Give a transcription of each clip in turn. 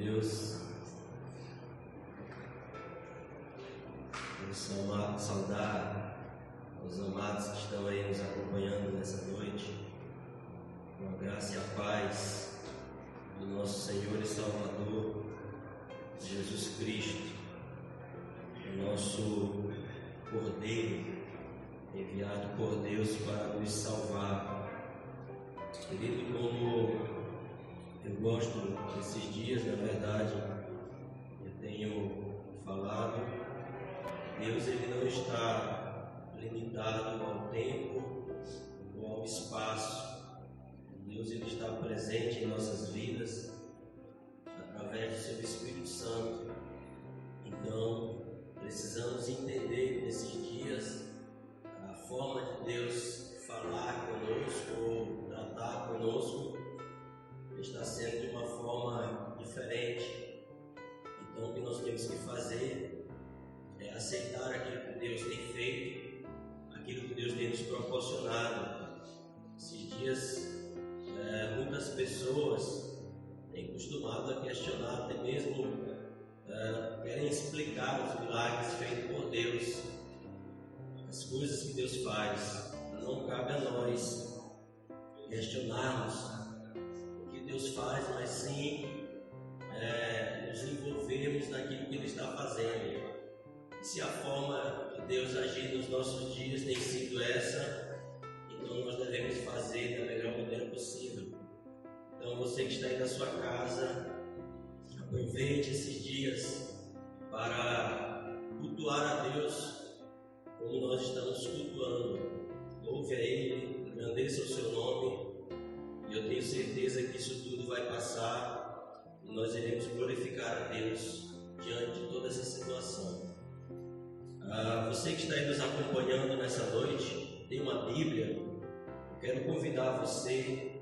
Deus, eu saudar os amados que estão aí nos acompanhando nessa noite, com a graça e a paz do nosso Senhor e Salvador, Jesus Cristo, o nosso Cordeiro, enviado por Deus para nos salvar. Querido, como eu gosto desses dias, na verdade, eu tenho falado, Deus ele não está limitado ao tempo ou ao espaço. Deus ele está presente em nossas vidas através do seu Espírito Santo. Então, precisamos entender nesses dias a forma de Deus falar conosco ou tratar conosco está sendo de uma forma diferente. Então, o que nós temos que fazer é aceitar aquilo que Deus tem feito, aquilo que Deus tem nos proporcionado. Esses dias, muitas pessoas têm costumado a questionar, até mesmo querem explicar os milagres feitos por Deus, as coisas que Deus faz. Não cabe a nós questionarmos o que Deus faz, mas sim nos envolvermos naquilo que Ele está fazendo. E se a forma de Deus agir nos nossos dias tem sido essa, então nós devemos fazer da melhor maneira possível. Então, você que está aí na sua casa, aproveite esses dias para cultuar a Deus como nós estamos cultuando. Louve a Ele, engrandeça o seu nome, e eu tenho certeza que isso tudo vai passar e nós iremos glorificar a Deus diante de toda essa situação. Você que está aí nos acompanhando nessa noite, tem uma Bíblia, eu quero convidar você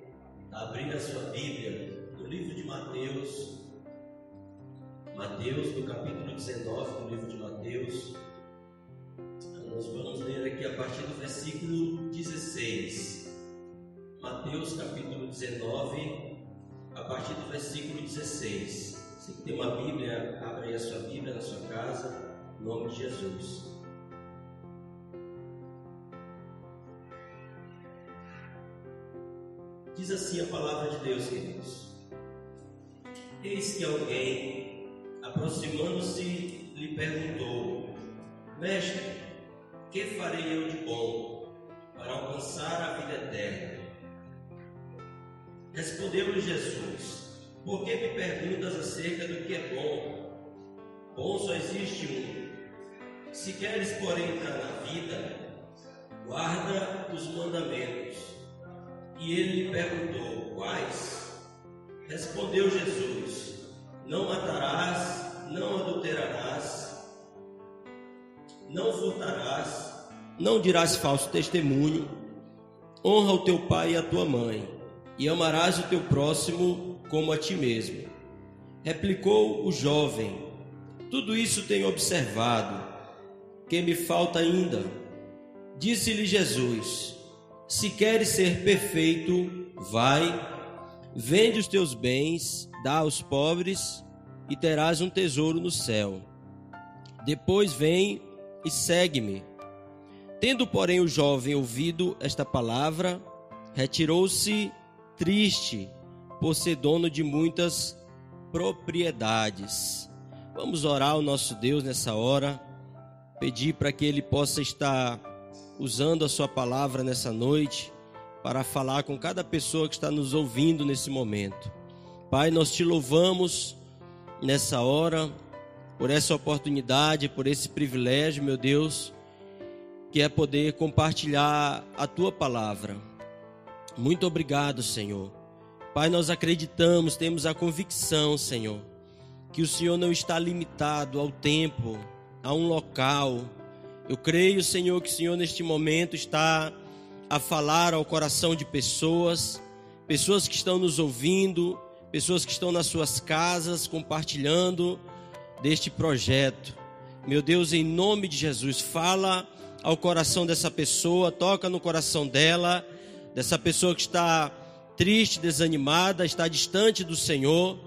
a abrir a sua Bíblia no livro de Mateus, no capítulo 19 do livro de Mateus. Nós vamos ler aqui a partir do versículo 16. Mateus capítulo 19, a partir do versículo 16. Você que tem uma Bíblia, abre aí a sua Bíblia na sua casa, em nome de Jesus. Diz assim a palavra de Deus, queridos: Eis que alguém, aproximando-se, lhe perguntou: Mestre, que farei eu de bom para alcançar a vida eterna? Respondeu-lhe Jesus: Por que me perguntas acerca do que é bom? Bom só existe um. Se queres, porém, entrar na vida, guarda os mandamentos. E ele lhe perguntou: Quais? Respondeu Jesus: Não matarás, não adulterarás, não furtarás, não dirás falso testemunho, honra o teu pai e a tua mãe, e amarás o teu próximo como a ti mesmo. Replicou o jovem: Tudo isso tenho observado. Que me falta ainda? Disse-lhe Jesus: Se queres ser perfeito, vai, vende os teus bens, dá aos pobres, e terás um tesouro no céu. Depois vem e segue-me. Tendo, porém, o jovem ouvido esta palavra, retirou-se triste, por ser dono de muitas propriedades. Vamos orar ao nosso Deus nessa hora, pedir para que Ele possa estar usando a sua palavra nessa noite, para falar com cada pessoa que está nos ouvindo nesse momento. Pai, nós te louvamos nessa hora, por essa oportunidade, por esse privilégio, meu Deus, que é poder compartilhar a tua palavra. Muito obrigado, Senhor. Pai, nós acreditamos, temos a convicção, Senhor, que o Senhor não está limitado ao tempo, a um local. Eu creio, Senhor, que o Senhor neste momento está a falar ao coração de pessoas que estão nos ouvindo, pessoas que estão nas suas casas compartilhando deste projeto. Meu Deus, em nome de Jesus, fala ao coração dessa pessoa, toca no coração dela, dessa pessoa que está triste, desanimada, está distante do Senhor.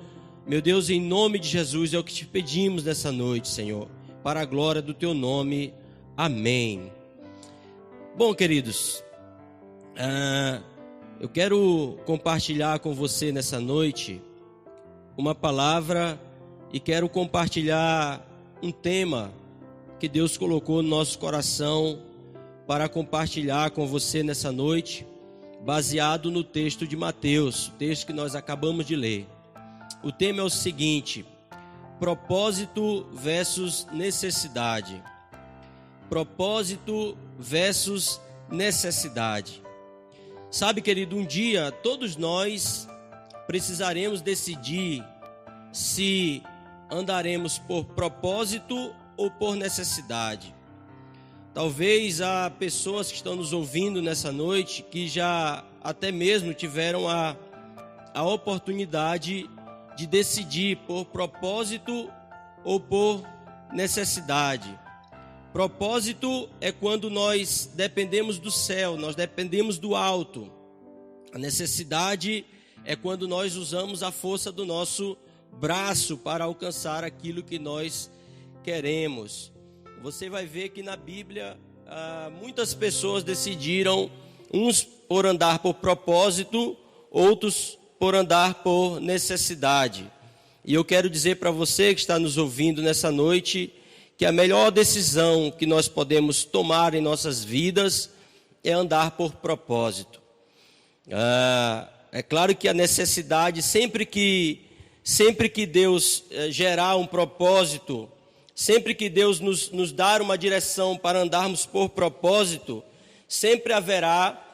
Meu Deus, em nome de Jesus é o que te pedimos nessa noite, Senhor, para a glória do teu nome. Amém. Bom, queridos, eu quero compartilhar com você nessa noite uma palavra e quero compartilhar um tema que Deus colocou no nosso coração para compartilhar com você nessa noite, baseado no texto de Mateus, o texto que nós acabamos de ler. O tema é o seguinte: propósito versus necessidade. Propósito versus necessidade. Sabe, querido, um dia todos nós precisaremos decidir se andaremos por propósito ou por necessidade. Talvez há pessoas que estão nos ouvindo nessa noite que já até mesmo tiveram a oportunidade de decidir por propósito ou por necessidade. Propósito é quando nós dependemos do céu, nós dependemos do alto. A necessidade é quando nós usamos a força do nosso braço para alcançar aquilo que nós queremos. Você vai ver que na Bíblia muitas pessoas decidiram, uns por andar por propósito, outros por andar por necessidade. E eu quero dizer para você que está nos ouvindo nessa noite que a melhor decisão que nós podemos tomar em nossas vidas é andar por propósito. É claro que a necessidade, sempre que Deus gerar um propósito, sempre que Deus nos dar uma direção para andarmos por propósito, sempre haverá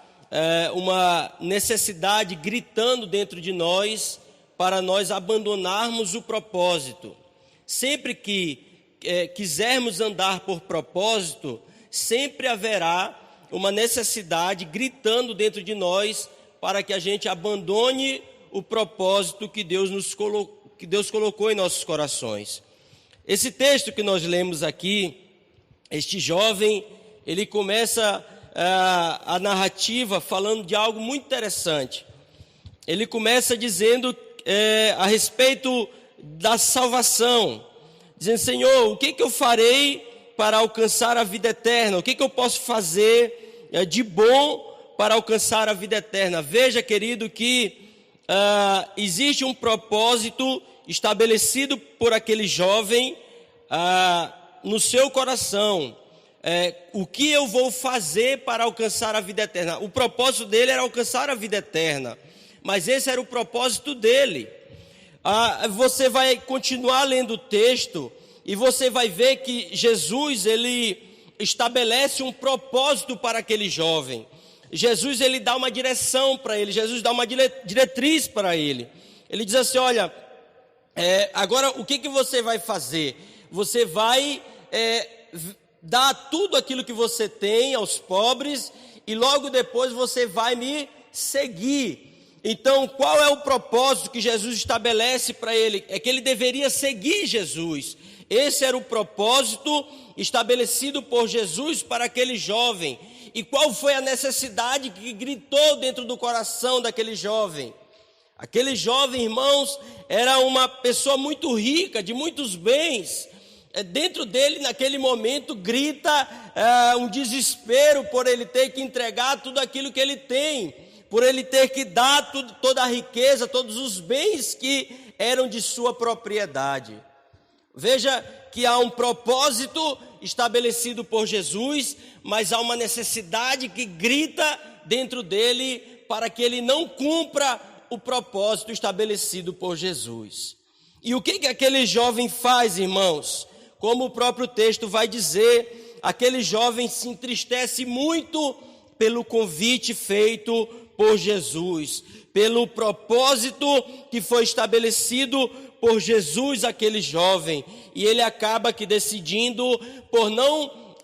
uma necessidade gritando dentro de nós para nós abandonarmos o propósito. Sempre que quisermos andar por propósito, sempre haverá uma necessidade gritando dentro de nós para que a gente abandone o propósito que Deus colocou em nossos corações. Esse texto que nós lemos aqui, este jovem, ele começa a narrativa falando de algo muito interessante. Ele começa dizendo a respeito da salvação, dizendo: Senhor, o que eu farei para alcançar a vida eterna? O que eu posso fazer de bom para alcançar a vida eterna? Veja, querido, que existe um propósito estabelecido por aquele jovem no seu coração. O que eu vou fazer para alcançar a vida eterna? O propósito dele era alcançar a vida eterna, mas esse era o propósito dele. Você vai continuar lendo o texto e você vai ver que Jesus, ele estabelece um propósito para aquele jovem. Jesus, ele dá uma direção para ele, Jesus dá uma diretriz para ele. Ele diz assim: olha, agora o que você vai fazer? Você vai dar tudo aquilo que você tem aos pobres e logo depois você vai me seguir. Então, qual é o propósito que Jesus estabelece para ele? É que ele deveria seguir Jesus. Esse era o propósito estabelecido por Jesus para aquele jovem. E qual foi a necessidade que gritou dentro do coração daquele jovem? Aquele jovem, irmãos, era uma pessoa muito rica, de muitos bens. Dentro dele, naquele momento, grita um desespero por ele ter que entregar tudo aquilo que ele tem, por ele ter que dar toda a riqueza, todos os bens que eram de sua propriedade. Veja que há um propósito estabelecido por Jesus, mas há uma necessidade que grita dentro dele para que ele não cumpra o propósito estabelecido por Jesus. E o que aquele jovem faz, irmãos? Como o próprio texto vai dizer, aquele jovem se entristece muito pelo convite feito por Jesus, pelo propósito que foi estabelecido por Jesus aquele jovem, e ele acaba que decidindo por não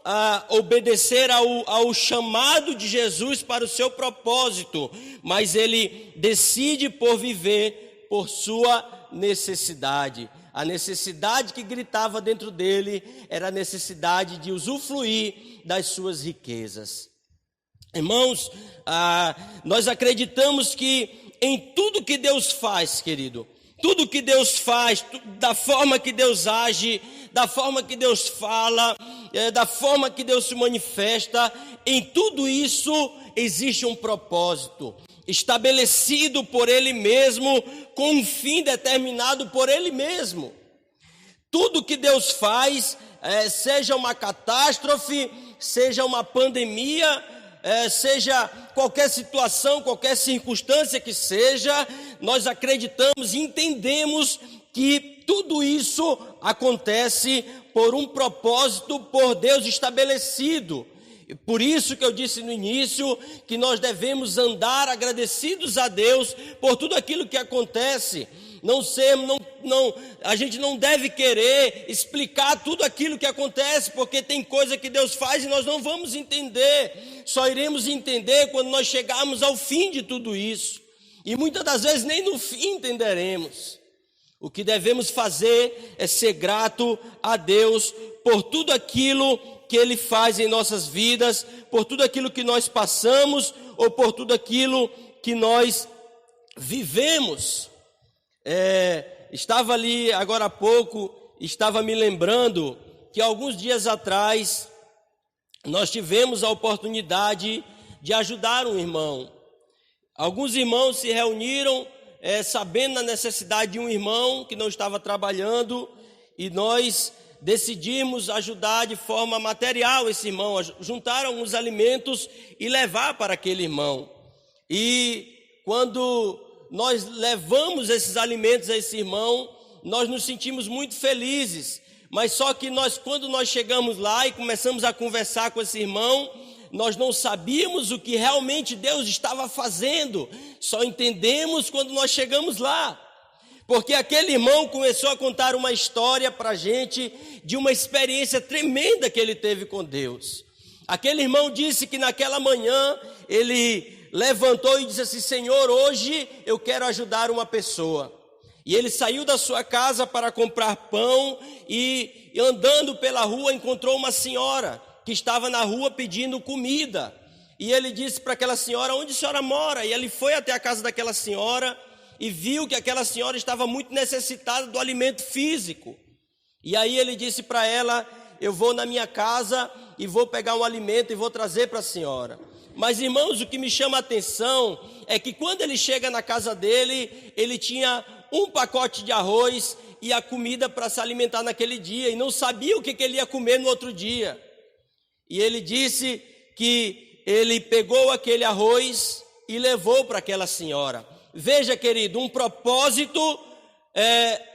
obedecer ao chamado de Jesus para o seu propósito, mas ele decide por viver por sua necessidade. A necessidade que gritava dentro dele era a necessidade de usufruir das suas riquezas. Irmãos, nós acreditamos que em tudo que Deus faz, querido, tudo que Deus faz, da forma que Deus age, da forma que Deus fala, da forma que Deus se manifesta, em tudo isso existe um propósito estabelecido por Ele mesmo, com um fim determinado por Ele mesmo. Tudo que Deus faz, seja uma catástrofe, seja uma pandemia, seja qualquer situação, qualquer circunstância que seja, nós acreditamos e entendemos que tudo isso acontece por um propósito por Deus estabelecido. Por isso que eu disse no início que nós devemos andar agradecidos a Deus por tudo aquilo que acontece. A gente não deve querer explicar tudo aquilo que acontece, porque tem coisa que Deus faz e nós não vamos entender. Só iremos entender quando nós chegarmos ao fim de tudo isso. E muitas das vezes nem no fim entenderemos. O que devemos fazer é ser grato a Deus por tudo aquilo que Ele faz em nossas vidas, por tudo aquilo que nós passamos ou por tudo aquilo que nós vivemos. Estava ali agora há pouco, estava me lembrando que alguns dias atrás nós tivemos a oportunidade de ajudar um irmão. Alguns irmãos se reuniram sabendo da necessidade de um irmão que não estava trabalhando, e nós decidimos ajudar de forma material esse irmão, juntar alguns alimentos e levar para aquele irmão. E quando nós levamos esses alimentos a esse irmão, nós nos sentimos muito felizes, mas só que quando nós chegamos lá e começamos a conversar com esse irmão, nós não sabíamos o que realmente Deus estava fazendo, só entendemos quando nós chegamos lá. Porque aquele irmão começou a contar uma história para a gente de uma experiência tremenda que ele teve com Deus. Aquele irmão disse que naquela manhã ele levantou e disse assim: Senhor, hoje eu quero ajudar uma pessoa. E ele saiu da sua casa para comprar pão e andando pela rua encontrou uma senhora que estava na rua pedindo comida. E ele disse para aquela senhora: onde a senhora mora? E ele foi até a casa daquela senhora e viu que aquela senhora estava muito necessitada do alimento físico. E aí ele disse para ela: eu vou na minha casa e vou pegar um alimento e vou trazer para a senhora. Mas, irmãos, o que me chama a atenção é que quando ele chega na casa dele, ele tinha um pacote de arroz e a comida para se alimentar naquele dia, e não sabia o que ele ia comer no outro dia. E ele disse que ele pegou aquele arroz e levou para aquela senhora. Veja, querido, um propósito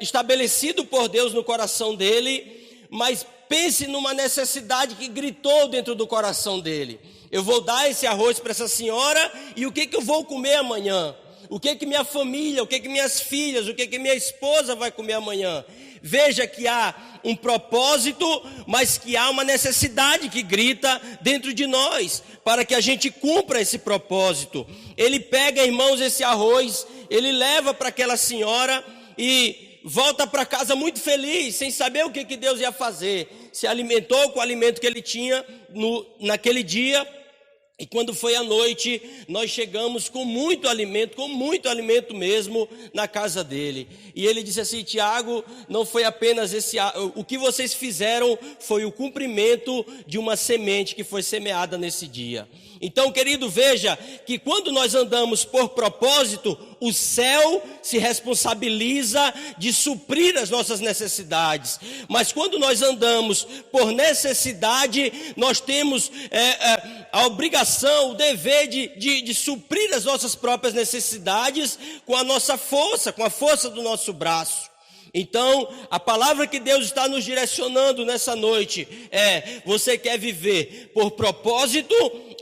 estabelecido por Deus no coração dele, mas pense numa necessidade que gritou dentro do coração dele. Eu vou dar esse arroz para essa senhora, e o que eu vou comer amanhã? O que minha família, o que minhas filhas, o que minha esposa vai comer amanhã? Veja que há um propósito, mas que há uma necessidade que grita dentro de nós, para que a gente cumpra esse propósito. Ele pega, irmãos, esse arroz, ele leva para aquela senhora e volta para casa muito feliz, sem saber o que Deus ia fazer. Se alimentou com o alimento que ele tinha naquele dia. E quando foi à noite, nós chegamos com muito alimento mesmo na casa dele. E ele disse assim: Tiago, não foi apenas o que vocês fizeram foi o cumprimento de uma semente que foi semeada nesse dia. Então, querido, veja que quando nós andamos por propósito, o céu se responsabiliza de suprir as nossas necessidades. Mas quando nós andamos por necessidade, nós temos a obrigação, o dever de suprir as nossas próprias necessidades com a nossa força, com a força do nosso braço. Então, a palavra que Deus está nos direcionando nessa noite é: você quer viver por propósito,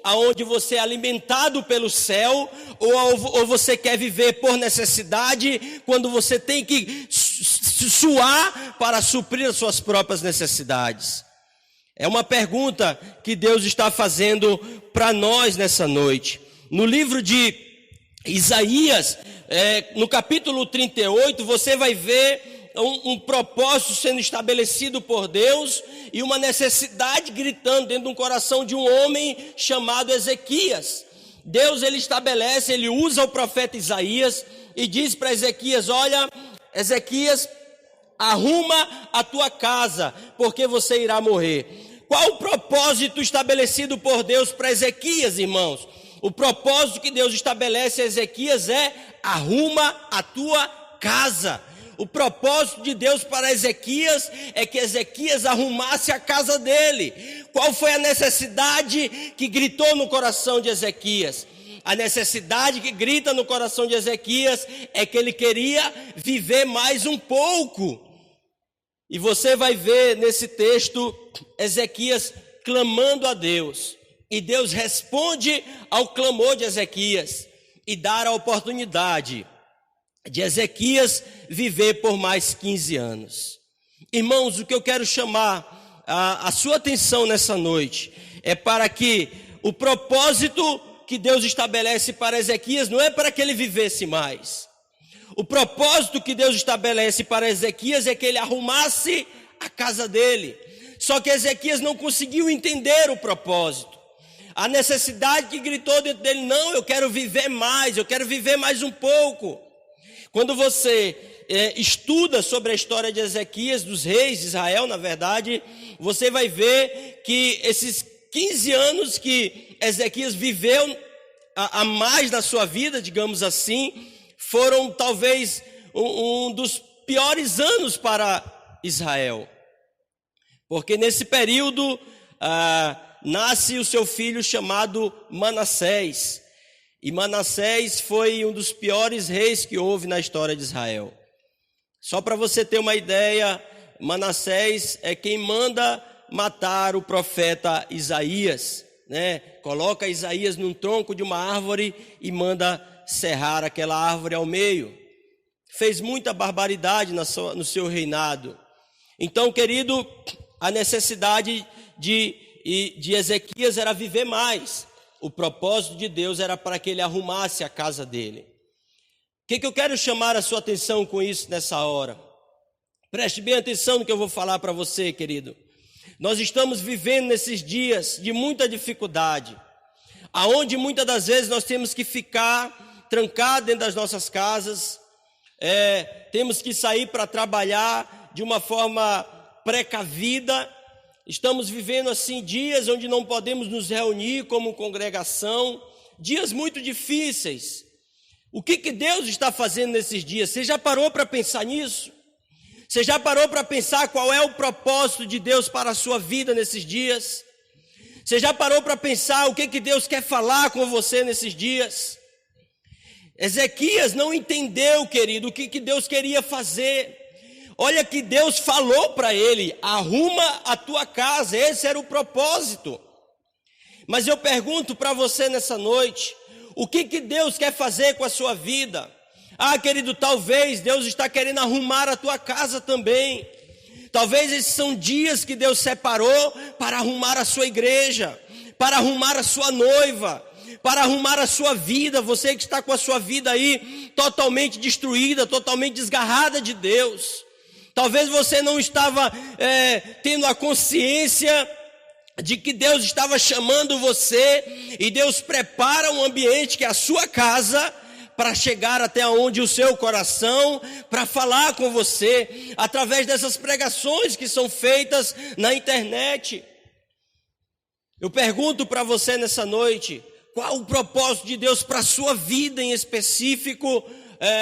aonde você é alimentado pelo céu, ou você quer viver por necessidade, quando você tem que suar para suprir as suas próprias necessidades? É uma pergunta que Deus está fazendo para nós nessa noite. No livro de Isaías, no capítulo 38, você vai ver um propósito sendo estabelecido por Deus e uma necessidade gritando dentro de um coração de um homem chamado Ezequias. Deus, ele estabelece, ele usa o profeta Isaías e diz para Ezequias: olha, Ezequias, arruma a tua casa, porque você irá morrer. Qual o propósito estabelecido por Deus para Ezequias, irmãos? O propósito que Deus estabelece a Ezequias é: arruma a tua casa. O propósito de Deus para Ezequias é que Ezequias arrumasse a casa dele. Qual foi a necessidade que gritou no coração de Ezequias? A necessidade que grita no coração de Ezequias é que ele queria viver mais um pouco. E você vai ver nesse texto Ezequias clamando a Deus. E Deus responde ao clamor de Ezequias e dá a oportunidade de Ezequias viver por mais 15 anos. Irmãos, o que eu quero chamar a sua atenção nessa noite é para que o propósito que Deus estabelece para Ezequias não é para que ele vivesse mais. O propósito que Deus estabelece para Ezequias é que ele arrumasse a casa dele. Só que Ezequias não conseguiu entender o propósito. A necessidade que gritou dentro dele: não, eu quero viver mais, eu quero viver mais um pouco. Quando você estuda sobre a história de Ezequias, dos reis de Israel, na verdade, você vai ver que esses 15 anos que Ezequias viveu a mais da sua vida, digamos assim, foram talvez um dos piores anos para Israel. Porque nesse período nasce o seu filho chamado Manassés. E Manassés foi um dos piores reis que houve na história de Israel. Só para você ter uma ideia, Manassés é quem manda matar o profeta Isaías, né? Coloca Isaías num tronco de uma árvore e manda serrar aquela árvore ao meio. Fez muita barbaridade no seu reinado. Então, querido, a necessidade de Ezequias era viver mais. O propósito de Deus era para que ele arrumasse a casa dele. O que eu quero chamar a sua atenção com isso nessa hora? Preste bem atenção no que eu vou falar para você, querido. Nós estamos vivendo nesses dias de muita dificuldade, aonde muitas das vezes nós temos que ficar trancados dentro das nossas casas, temos que sair para trabalhar de uma forma precavida. Estamos vivendo assim dias onde não podemos nos reunir como congregação, dias muito difíceis. O que Deus está fazendo nesses dias? Você já parou para pensar nisso? Você já parou para pensar qual é o propósito de Deus para a sua vida nesses dias? Você já parou para pensar o que Deus quer falar com você nesses dias? Ezequias não entendeu, querido, o que Deus queria fazer. Olha que Deus falou para ele: arruma a tua casa. Esse era o propósito. Mas eu pergunto para você nessa noite: o que Deus quer fazer com a sua vida? Querido, talvez Deus está querendo arrumar a tua casa também. Talvez esses são dias que Deus separou para arrumar a sua igreja, para arrumar a sua noiva, para arrumar a sua vida. Você que está com a sua vida aí totalmente destruída, totalmente desgarrada de Deus. Talvez você não estava tendo a consciência de que Deus estava chamando você, e Deus prepara um ambiente que é a sua casa, para chegar até onde o seu coração, para falar com você, através dessas pregações que são feitas na internet. Eu pergunto para você nessa noite: qual o propósito de Deus para a sua vida em específico,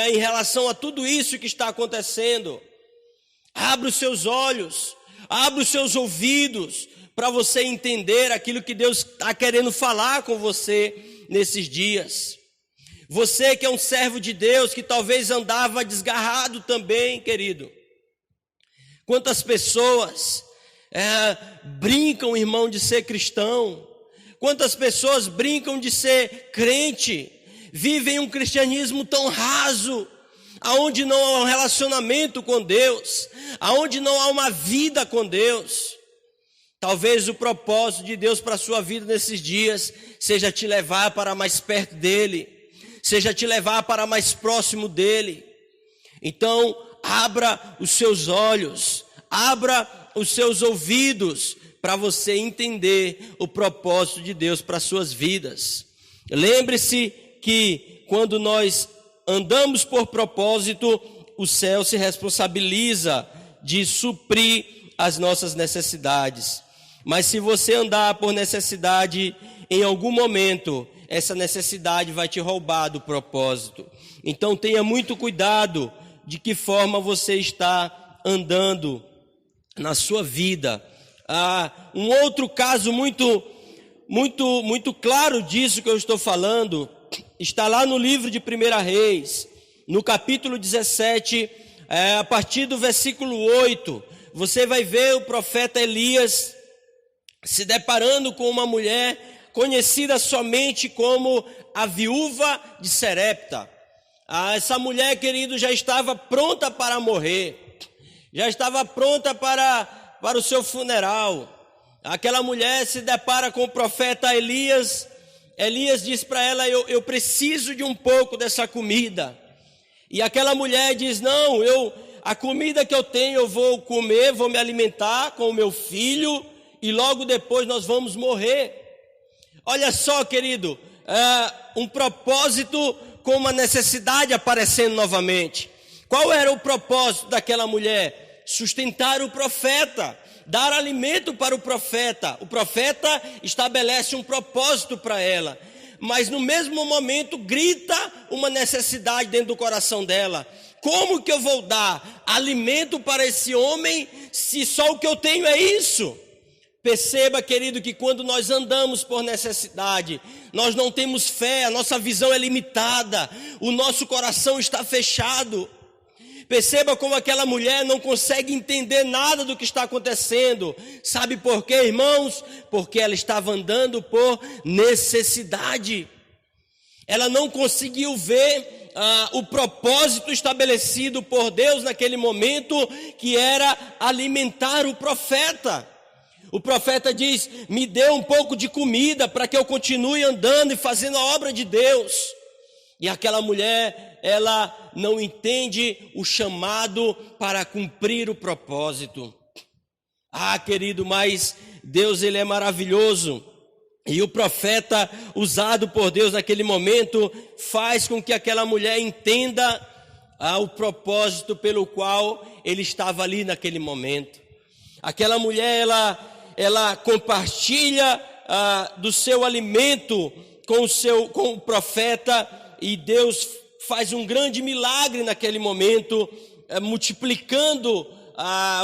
em relação a tudo isso que está acontecendo? Abra os seus olhos, abra os seus ouvidos, para você entender aquilo que Deus está querendo falar com você nesses dias. Você que é um servo de Deus, que talvez andava desgarrado também, querido. Quantas pessoas brincam, irmão, de ser cristão. Quantas pessoas brincam de ser crente. Vivem um cristianismo tão raso, aonde não há um relacionamento com Deus, aonde não há uma vida com Deus. Talvez o propósito de Deus para a sua vida nesses dias seja te levar para mais perto dele, seja te levar para mais próximo dele. Então, abra os seus olhos, abra os seus ouvidos, para você entender o propósito de Deus para as suas vidas. Lembre-se que quando nós andamos por propósito, o céu se responsabiliza de suprir as nossas necessidades. Mas se você andar por necessidade, em algum momento, essa necessidade vai te roubar do propósito. Então tenha muito cuidado de que forma você está andando na sua vida. Um outro caso muito claro disso que eu estou falando, está lá no livro de 1 Reis, no capítulo 17, a partir do versículo 8, você vai ver o profeta Elias se deparando com uma mulher conhecida somente como a viúva de Serepta. Essa mulher, querido, já estava pronta para morrer, já estava pronta para o seu funeral. Aquela mulher se depara com o profeta Elias. Elias diz para ela: eu preciso de um pouco dessa comida. E aquela mulher diz: não, a comida que eu tenho eu vou comer, vou me alimentar com o meu filho e logo depois nós vamos morrer. Olha só, querido, um propósito com uma necessidade aparecendo novamente. Qual era o propósito daquela mulher? Sustentar o profeta, dar alimento para o profeta. O profeta estabelece um propósito para ela, mas no mesmo momento grita uma necessidade dentro do coração dela. Como que eu vou dar alimento para esse homem se só o que eu tenho é isso? Perceba, querido, que quando nós andamos por necessidade, nós não temos fé, a nossa visão é limitada, o nosso coração está fechado. Perceba como aquela mulher não consegue entender nada do que está acontecendo. Sabe por quê, irmãos? Porque ela estava andando por necessidade. Ela não conseguiu ver o propósito estabelecido por Deus naquele momento, que era alimentar o profeta. O profeta diz: me dê um pouco de comida para que eu continue andando e fazendo a obra de Deus. E aquela mulher, ela não entende o chamado para cumprir o propósito. Querido, mas Deus, ele é maravilhoso. E o profeta usado por Deus naquele momento faz com que aquela mulher entenda o propósito pelo qual ele estava ali naquele momento. Aquela mulher, ela compartilha do seu alimento com o profeta, e Deus faz um grande milagre naquele momento, multiplicando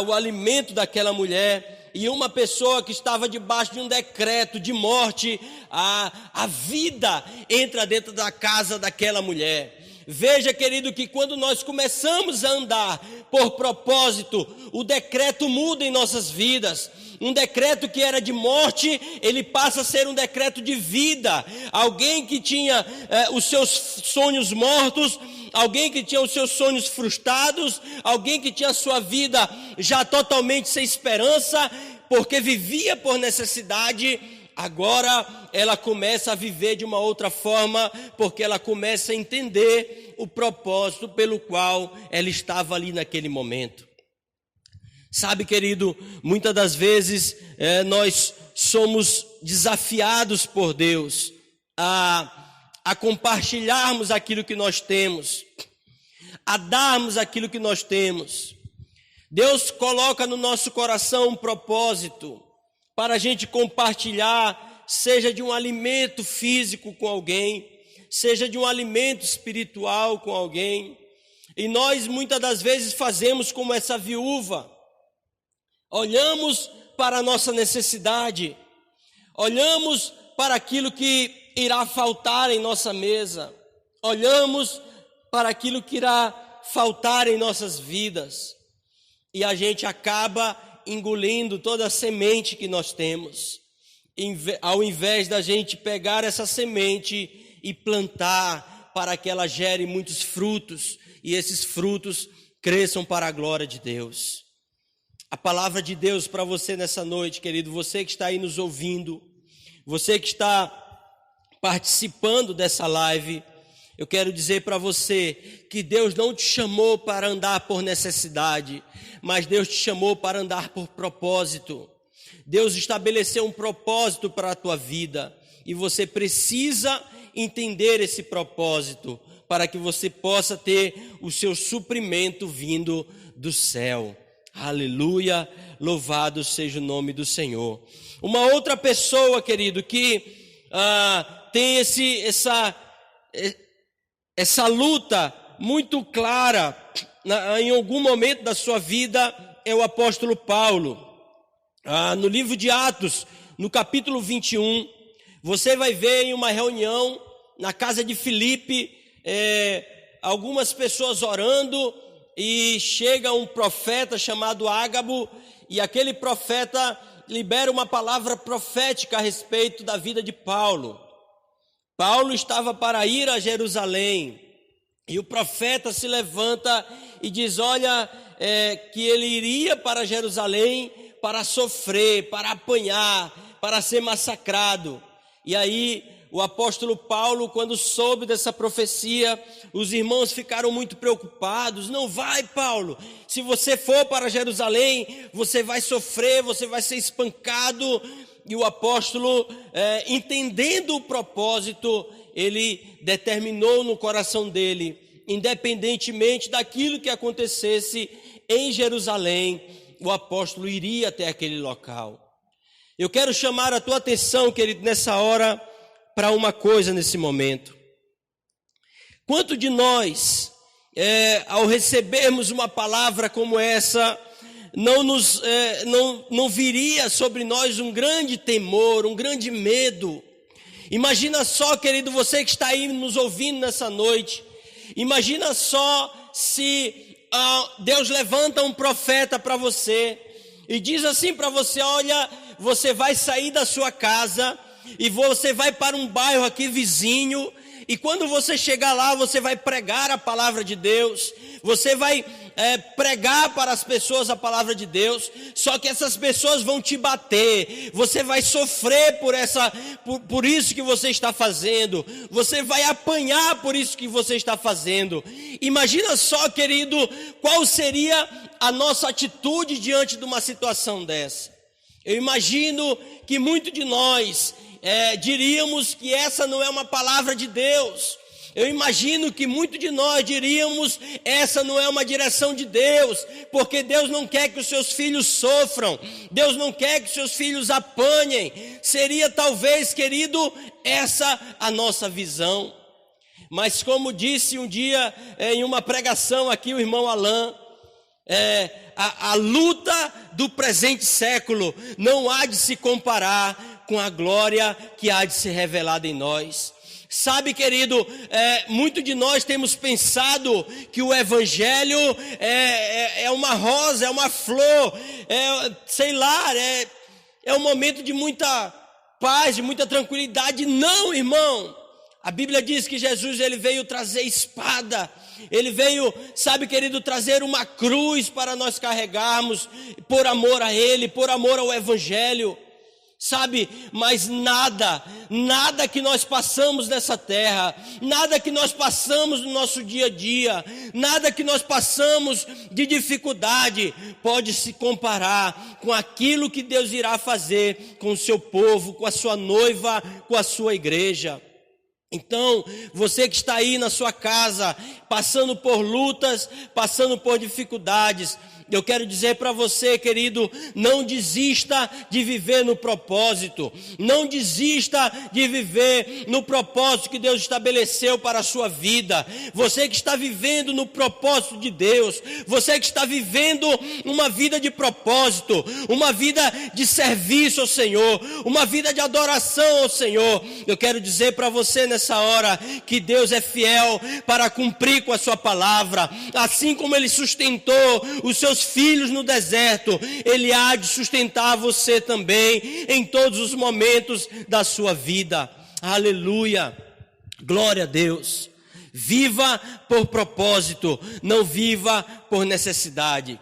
o alimento daquela mulher. E uma pessoa que estava debaixo de um decreto de morte, a vida entra dentro da casa daquela mulher. Veja, querido, que quando nós começamos a andar por propósito, o decreto muda em nossas vidas. Um decreto que era de morte, ele passa a ser um decreto de vida. Alguém que tinha os seus sonhos mortos, alguém que tinha os seus sonhos frustrados, alguém que tinha a sua vida já totalmente sem esperança, porque vivia por necessidade, agora ela começa a viver de uma outra forma, porque ela começa a entender o propósito pelo qual ela estava ali naquele momento. Sabe, querido, muitas das vezes nós somos desafiados por Deus a compartilharmos aquilo que nós temos, a darmos aquilo que nós temos. Deus coloca no nosso coração um propósito para a gente compartilhar, seja de um alimento físico com alguém, seja de um alimento espiritual com alguém. E nós muitas das vezes fazemos como essa viúva. Olhamos para a nossa necessidade, olhamos para aquilo que irá faltar em nossa mesa, olhamos para aquilo que irá faltar em nossas vidas, e a gente acaba engolindo toda a semente que nós temos, ao invés da gente pegar essa semente e plantar para que ela gere muitos frutos, e esses frutos cresçam para a glória de Deus. A palavra de Deus para você nessa noite, querido, você que está aí nos ouvindo, você que está participando dessa live, eu quero dizer para você que Deus não te chamou para andar por necessidade, mas Deus te chamou para andar por propósito. Deus estabeleceu um propósito para a tua vida, e você precisa entender esse propósito, para que você possa ter o seu suprimento vindo do céu. Aleluia, louvado seja o nome do Senhor. Uma outra pessoa, querido, que tem essa luta muito clara em algum momento da sua vida, é o apóstolo Paulo. No livro de Atos, no capítulo 21, você vai ver em uma reunião na casa de Filipe, algumas pessoas orando, e chega um profeta chamado Ágabo, e aquele profeta libera uma palavra profética a respeito da vida de Paulo. Paulo estava para ir a Jerusalém, e o profeta se levanta e diz, olha, que ele iria para Jerusalém para sofrer, para apanhar, para ser massacrado. E aí o apóstolo Paulo, quando soube dessa profecia, os irmãos ficaram muito preocupados. Não vai, Paulo, se você for para Jerusalém, você vai sofrer, você vai ser espancado. E o apóstolo, entendendo o propósito, ele determinou no coração dele, independentemente daquilo que acontecesse em Jerusalém, o apóstolo iria até aquele local. Eu quero chamar a tua atenção, querido, nessa hora, para uma coisa nesse momento. Quanto de nós, ao recebermos uma palavra como essa, não viria sobre nós um grande temor, um grande medo? Imagina só, querido, você que está aí nos ouvindo nessa noite, imagina só se Deus levanta um profeta para você e diz assim para você, olha, você vai sair da sua casa e você vai para um bairro aqui vizinho, e quando você chegar lá, você vai pregar a palavra de Deus, você vai pregar para as pessoas a palavra de Deus, só que essas pessoas vão te bater, você vai sofrer por isso que você está fazendo, você vai apanhar por isso que você está fazendo. Imagina só, querido, qual seria a nossa atitude diante de uma situação dessa. Eu imagino que muito de nós diríamos que essa não é uma palavra de Deus. Eu imagino que muito de nós diríamos, essa não é uma direção de Deus, porque Deus não quer que os seus filhos sofram, Deus não quer que os seus filhos apanhem. Seria talvez, querido, essa a nossa visão. Mas como disse um dia em uma pregação aqui o irmão Alain, a luta do presente século não há de se comparar com a glória que há de ser revelada em nós. Sabe, querido, muito de nós temos pensado que o evangelho é uma rosa, é uma flor, é um momento de muita paz, de muita tranquilidade. Não, irmão. A Bíblia diz que Jesus, ele veio trazer espada, ele veio, sabe, querido, trazer uma cruz para nós carregarmos, por amor a ele, por amor ao evangelho. Sabe, mas nada que nós passamos nessa terra, nada que nós passamos no nosso dia a dia, nada que nós passamos de dificuldade pode se comparar com aquilo que Deus irá fazer com o seu povo, com a sua noiva, com a sua igreja. Então, você que está aí na sua casa, passando por lutas, passando por dificuldades, eu quero dizer para você, querido, não desista de viver no propósito, não desista de viver no propósito que Deus estabeleceu para a sua vida. Você que está vivendo no propósito de Deus, você que está vivendo uma vida de propósito, uma vida de serviço ao Senhor, uma vida de adoração ao Senhor, eu quero dizer para você nessa hora que Deus é fiel para cumprir com a sua palavra. Assim como Ele sustentou os seus filhos no deserto, Ele há de sustentar você também em todos os momentos da sua vida. Aleluia, glória a Deus. Viva por propósito, não viva por necessidade.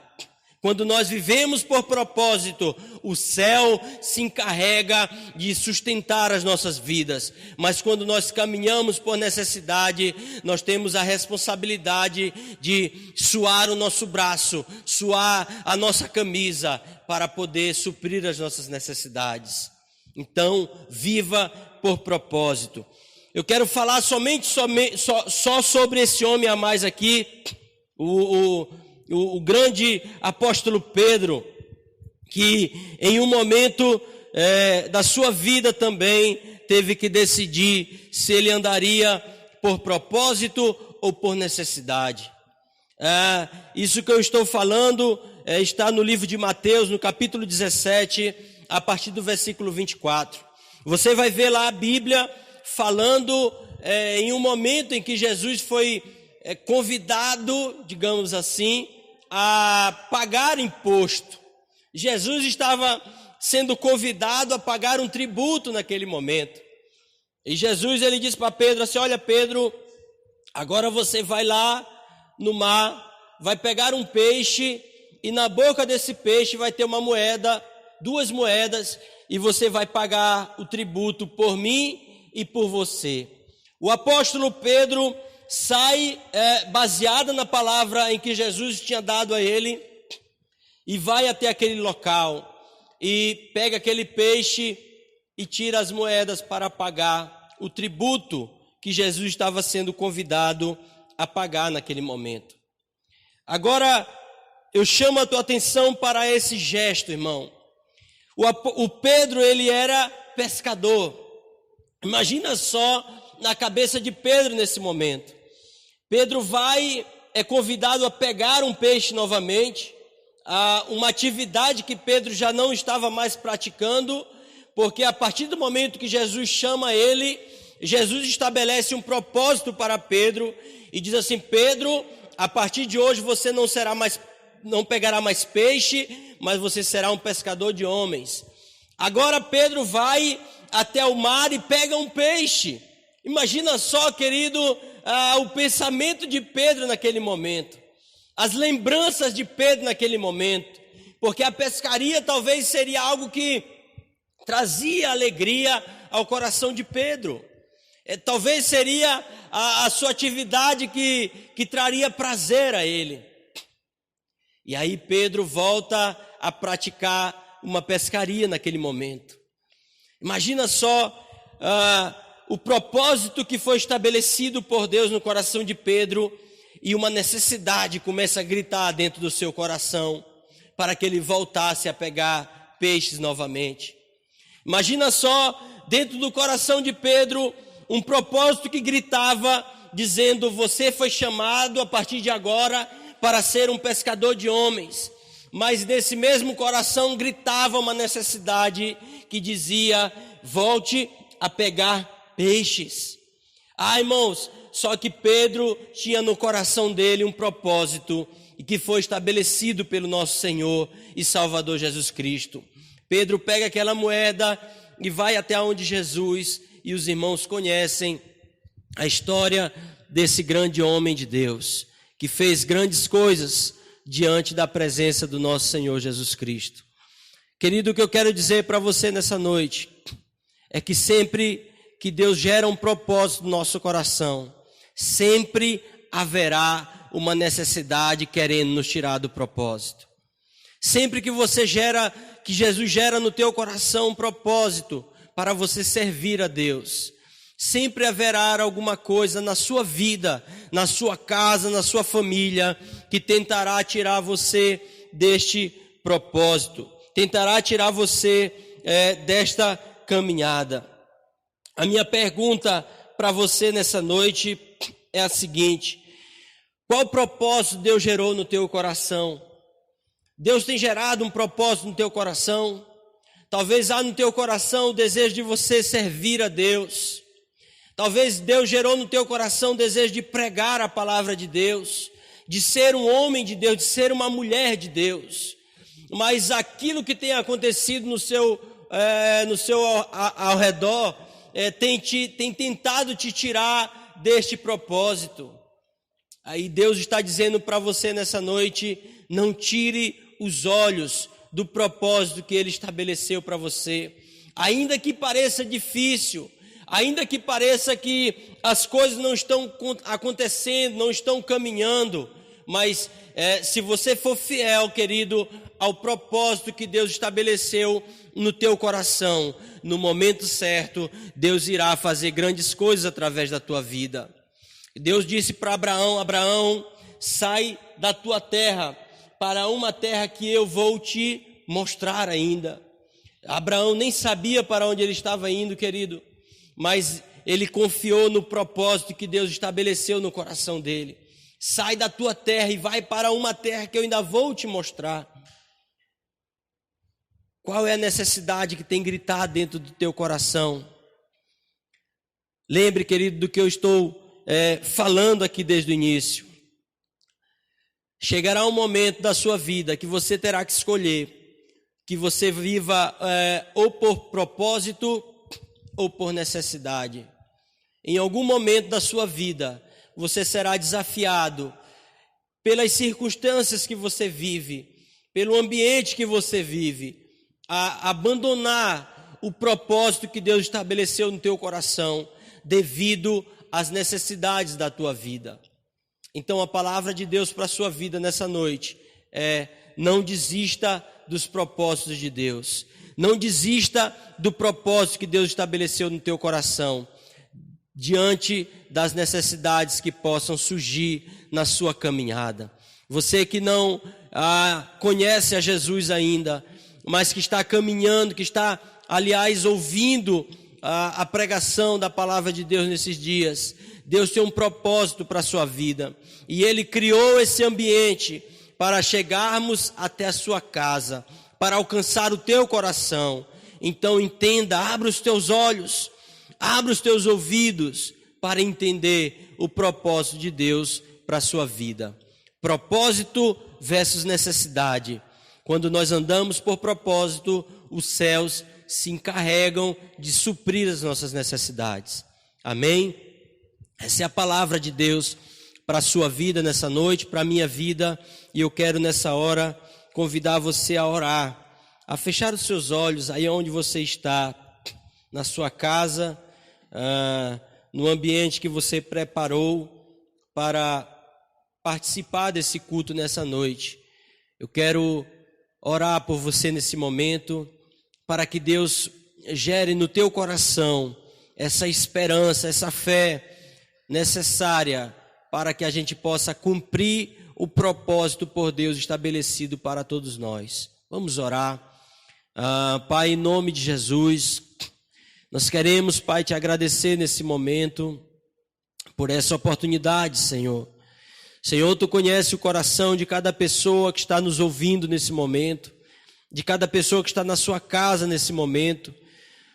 Quando nós vivemos por propósito, o céu se encarrega de sustentar as nossas vidas. Mas quando nós caminhamos por necessidade, nós temos a responsabilidade de suar o nosso braço, suar a nossa camisa para poder suprir as nossas necessidades. Então, viva por propósito. Eu quero falar só sobre esse homem a mais aqui, o grande apóstolo Pedro, que em um momento da sua vida também teve que decidir se ele andaria por propósito ou por necessidade. Isso que eu estou falando está no livro de Mateus, no capítulo 17, a partir do versículo 24. Você vai ver lá a Bíblia falando em um momento em que Jesus foi convidado, digamos assim, a pagar imposto. Jesus estava sendo convidado a pagar um tributo naquele momento. E Jesus, ele disse para Pedro assim: olha, Pedro, agora você vai lá no mar, vai pegar um peixe, e na boca desse peixe vai ter uma moeda, 2 moedas, e você vai pagar o tributo por mim e por você. O apóstolo Pedro sai baseado na palavra em que Jesus tinha dado a ele, e vai até aquele local, e pega aquele peixe e tira as moedas para pagar o tributo que Jesus estava sendo convidado a pagar naquele momento. Agora, eu chamo a tua atenção para esse gesto, irmão. O Pedro, ele era pescador. Imagina só na cabeça de Pedro nesse momento. Pedro é convidado a pegar um peixe novamente, uma atividade que Pedro já não estava mais praticando, porque a partir do momento que Jesus chama ele, Jesus estabelece um propósito para Pedro e diz assim: Pedro, a partir de hoje você não pegará mais peixe, mas você será um pescador de homens. Agora Pedro vai até o mar e pega um peixe. Imagina só, querido, o pensamento de Pedro naquele momento, as lembranças de Pedro naquele momento, porque a pescaria talvez seria algo que trazia alegria ao coração de Pedro. Talvez seria a sua atividade que traria prazer a ele. E aí Pedro volta a praticar uma pescaria naquele momento. Imagina só o propósito que foi estabelecido por Deus no coração de Pedro, e uma necessidade começa a gritar dentro do seu coração para que ele voltasse a pegar peixes novamente. Imagina só, dentro do coração de Pedro, um propósito que gritava, dizendo: você foi chamado a partir de agora para ser um pescador de homens. Mas nesse mesmo coração gritava uma necessidade que dizia: volte a pegar peixes. Irmãos, só que Pedro tinha no coração dele um propósito, e que foi estabelecido pelo nosso Senhor e Salvador Jesus Cristo. Pedro pega aquela moeda e vai até onde Jesus, e os irmãos conhecem a história desse grande homem de Deus, que fez grandes coisas diante da presença do nosso Senhor Jesus Cristo. Querido, o que eu quero dizer para você nessa noite é que sempre que Deus gera um propósito no nosso coração, sempre haverá uma necessidade querendo nos tirar do propósito. Sempre que que Jesus gera no teu coração um propósito para você servir a Deus, sempre haverá alguma coisa na sua vida, na sua casa, na sua família, que tentará tirar você deste propósito, tentará tirar você desta caminhada. A minha pergunta para você nessa noite é a seguinte: qual propósito Deus gerou no teu coração? Deus tem gerado um propósito no teu coração? Talvez há no teu coração o desejo de você servir a Deus. Talvez Deus gerou no teu coração o desejo de pregar a palavra de Deus, de ser um homem de Deus, de ser uma mulher de Deus. Mas aquilo que tem acontecido ao redor tem tentado te tirar deste propósito. Aí Deus está dizendo para você nessa noite: não tire os olhos do propósito que Ele estabeleceu para você. Ainda que pareça difícil, ainda que pareça que as coisas não estão acontecendo, não estão caminhando, mas se você for fiel, querido, ao propósito que Deus estabeleceu no teu coração, no momento certo, Deus irá fazer grandes coisas através da tua vida. Deus disse para Abraão: Abraão, sai da tua terra para uma terra que eu vou te mostrar ainda. Abraão nem sabia para onde ele estava indo, querido, mas ele confiou no propósito que Deus estabeleceu no coração dele. Sai da tua terra e vai para uma terra que eu ainda vou te mostrar. Qual é a necessidade que tem gritado dentro do teu coração? Lembre, querido, do que eu estou falando aqui desde o início. Chegará um momento da sua vida que você terá que escolher, que você viva ou por propósito ou por necessidade. Em algum momento da sua vida, você será desafiado pelas circunstâncias que você vive, pelo ambiente que você vive, a abandonar o propósito que Deus estabeleceu no teu coração, devido às necessidades da tua vida. Então a palavra de Deus para a sua vida nessa noite é: não desista dos propósitos de Deus. Não desista do propósito que Deus estabeleceu no teu coração, diante das necessidades que possam surgir na sua caminhada. Você que não conhece a Jesus ainda, mas que está caminhando, que está, aliás, ouvindo a pregação da palavra de Deus nesses dias. Deus tem um propósito para a sua vida, e Ele criou esse ambiente para chegarmos até a sua casa, para alcançar o teu coração. Então entenda, abra os teus olhos, abra os teus ouvidos para entender o propósito de Deus para a sua vida. Propósito versus necessidade. Quando nós andamos por propósito, os céus se encarregam de suprir as nossas necessidades. Amém? Essa é a palavra de Deus para a sua vida nessa noite, para a minha vida, e eu quero nessa hora convidar você a orar, a fechar os seus olhos aí onde você está, na sua casa, no ambiente que você preparou para participar desse culto nessa noite. Eu quero orar por você nesse momento, para que Deus gere no teu coração essa esperança, essa fé necessária para que a gente possa cumprir o propósito por Deus estabelecido para todos nós. Vamos orar. Pai, em nome de Jesus, nós queremos, Pai, te agradecer nesse momento por essa oportunidade, Senhor. Senhor, Tu conhece o coração de cada pessoa que está nos ouvindo nesse momento, de cada pessoa que está na sua casa nesse momento.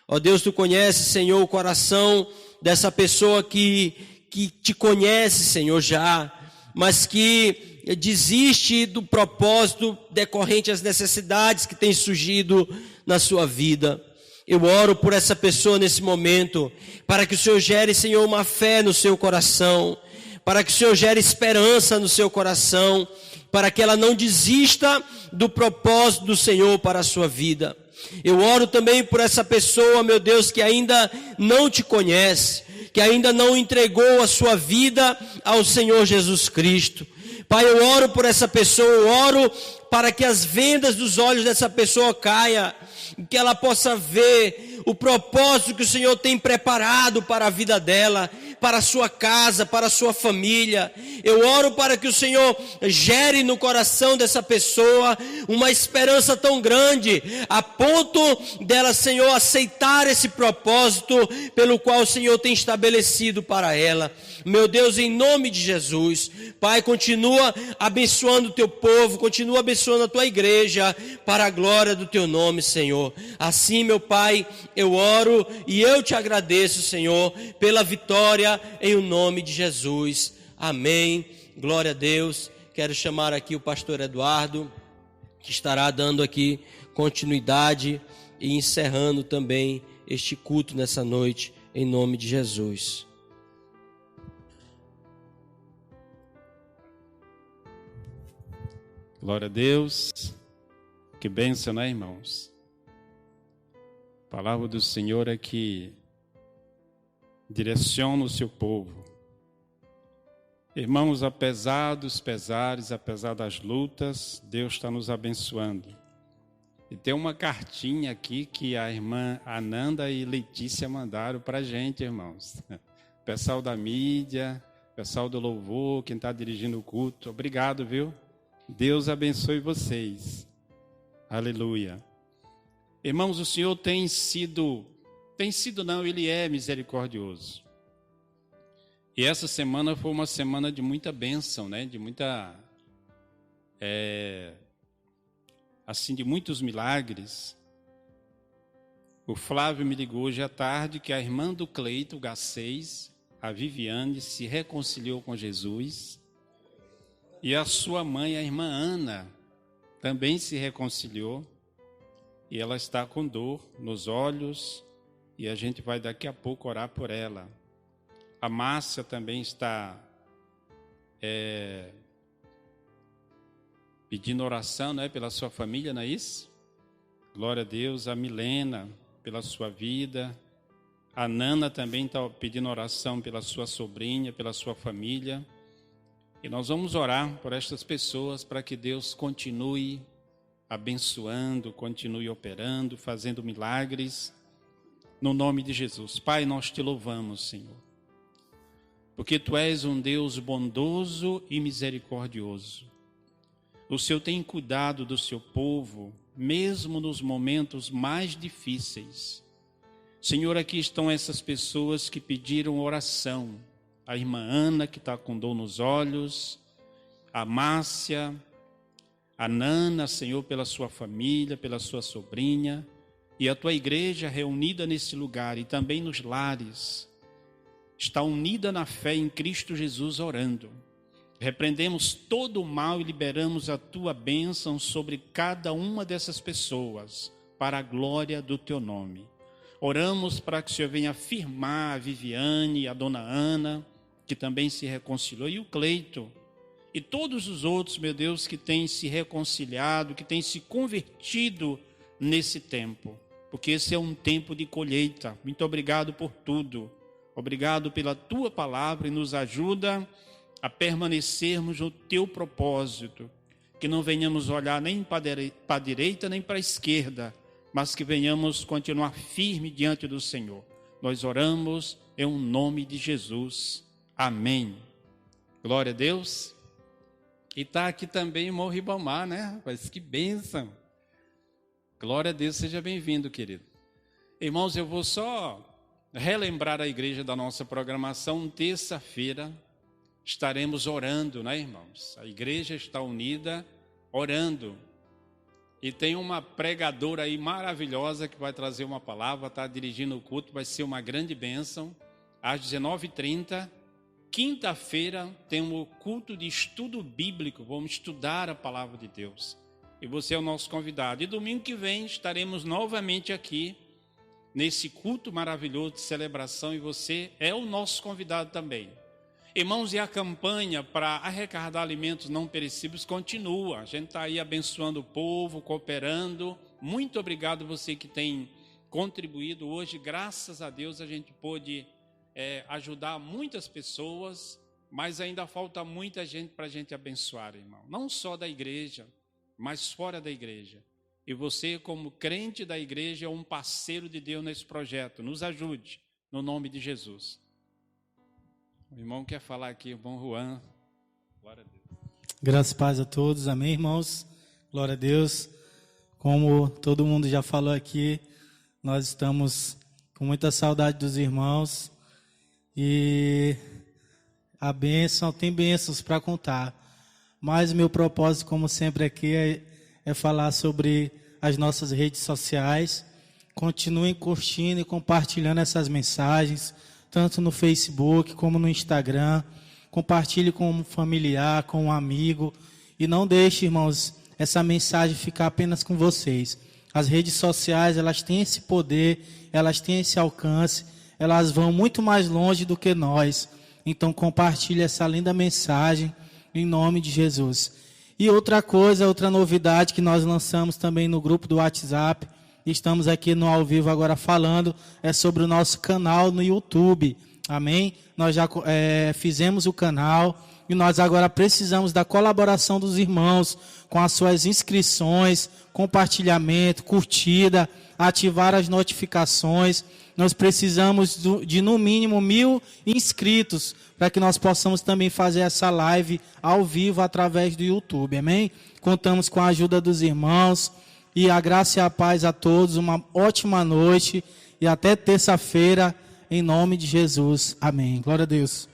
Ó Deus, Tu conhece, Senhor, o coração dessa pessoa que Te conhece, Senhor, já, mas que desiste do propósito decorrente às necessidades que têm surgido na sua vida. Eu oro por essa pessoa nesse momento, para que o Senhor gere, Senhor, uma fé no seu coração, para que o Senhor gere esperança no seu coração, para que ela não desista do propósito do Senhor para a sua vida. Eu oro também por essa pessoa, meu Deus, que ainda não Te conhece, que ainda não entregou a sua vida ao Senhor Jesus Cristo. Pai, eu oro por essa pessoa, eu oro para que as vendas dos olhos dessa pessoa caiam, que ela possa ver o propósito que o Senhor tem preparado para a vida dela, para a sua casa, para a sua família. Eu oro para que o Senhor gere no coração dessa pessoa uma esperança tão grande, a ponto dela, Senhor, aceitar esse propósito pelo qual o Senhor tem estabelecido para ela. Meu Deus, em nome de Jesus, Pai, continua abençoando o Teu povo, continua abençoando a Tua igreja, para a glória do Teu nome, Senhor. Assim, meu Pai, eu oro e eu Te agradeço, Senhor, pela vitória em o nome de Jesus. Amém. Glória a Deus. Quero chamar aqui o pastor Eduardo, que estará dando aqui continuidade e encerrando também este culto nessa noite, em nome de Jesus. Glória a Deus. Que bênção, né, irmãos? A palavra do Senhor é que direciona o seu povo. Irmãos, apesar dos pesares, apesar das lutas, Deus está nos abençoando. E tem uma cartinha aqui que a irmã Ananda e Letícia mandaram para a gente, irmãos. Pessoal da mídia, pessoal do louvor, quem está dirigindo o culto, obrigado, viu? Deus abençoe vocês. Aleluia. Irmãos, o Senhor ele é misericordioso. E essa semana foi uma semana de muita bênção, né? De muita, de muitos milagres. O Flávio me ligou hoje à tarde que a irmã do Cleito, G6, a Viviane, se reconciliou com Jesus. E a sua mãe, a irmã Ana, também se reconciliou. E ela está com dor nos olhos. E a gente vai daqui a pouco orar por ela. A Márcia também está pedindo oração, né, pela sua família, não é isso? Glória a Deus. A Milena, pela sua vida. A Nana também está pedindo oração pela sua sobrinha, pela sua família. E nós vamos orar por estas pessoas para que Deus continue abençoando, continue operando, fazendo milagres, no nome de Jesus. Pai, nós te louvamos, Senhor, porque Tu és um Deus bondoso e misericordioso. O Senhor tem cuidado do Seu povo, mesmo nos momentos mais difíceis. Senhor, aqui estão essas pessoas que pediram oração. A irmã Ana, que está com dor nos olhos, a Márcia, a Nana, Senhor, pela sua família, pela sua sobrinha, e a Tua igreja reunida nesse lugar e também nos lares, está unida na fé em Cristo Jesus orando. Repreendemos todo o mal e liberamos a Tua bênção sobre cada uma dessas pessoas, para a glória do Teu nome. Oramos para que o Senhor venha afirmar a Viviane, a dona Ana, que também se reconciliou, e o Cleito, e todos os outros, meu Deus, que têm se reconciliado, que têm se convertido nesse tempo, porque esse é um tempo de colheita. Muito obrigado por tudo. Obrigado pela Tua palavra e nos ajuda a permanecermos no Teu propósito, que não venhamos olhar nem para a direita nem para a esquerda, mas que venhamos continuar firme diante do Senhor. Nós oramos em um nome de Jesus. Amém. Glória a Deus. E está aqui também o irmão Ribamar, né, rapaz? Que bênção. Glória a Deus, seja bem-vindo, querido. Irmãos, eu vou só relembrar a igreja da nossa programação. Terça-feira estaremos orando, né, irmãos? A igreja está unida, orando. E tem uma pregadora aí maravilhosa que vai trazer uma palavra, está dirigindo o culto, vai ser uma grande bênção. Às 19h30, quinta-feira, tem um culto de estudo bíblico, vamos estudar a palavra de Deus. E você é o nosso convidado. E domingo que vem estaremos novamente aqui, nesse culto maravilhoso de celebração, e você é o nosso convidado também. Irmãos, e a campanha para arrecadar alimentos não perecíveis continua. A gente está aí abençoando o povo, cooperando. Muito obrigado você que tem contribuído hoje. Graças a Deus a gente pôde ajudar muitas pessoas, mas ainda falta muita gente para a gente abençoar, irmão. Não só da igreja, mas fora da igreja. E você, como crente da igreja, é um parceiro de Deus nesse projeto. Nos ajude, no nome de Jesus. O irmão quer falar aqui, irmão Juan. Glória a Deus. Graças e paz a todos, amém, irmãos? Glória a Deus. Como todo mundo já falou aqui, nós estamos com muita saudade dos irmãos. E a bênção, tem bênçãos para contar. Mas o meu propósito, como sempre aqui, é falar sobre as nossas redes sociais. Continuem curtindo e compartilhando essas mensagens, tanto no Facebook como no Instagram. Compartilhe com um familiar, com um amigo. E não deixe, irmãos, essa mensagem ficar apenas com vocês. As redes sociais, elas têm esse poder, elas têm esse alcance, elas vão muito mais longe do que nós. Então compartilhe essa linda mensagem em nome de Jesus. E outra coisa, outra novidade que nós lançamos também no grupo do WhatsApp, estamos aqui no ao vivo agora falando, é sobre o nosso canal no YouTube. Amém? Nós já fizemos o canal e nós agora precisamos da colaboração dos irmãos com as suas inscrições, compartilhamento, curtida, ativar as notificações. Nós precisamos de no mínimo 1.000 inscritos para que nós possamos também fazer essa live ao vivo através do YouTube. Amém? Contamos com a ajuda dos irmãos e a graça e a paz a todos. Uma ótima noite e até terça-feira, em nome de Jesus. Amém. Glória a Deus.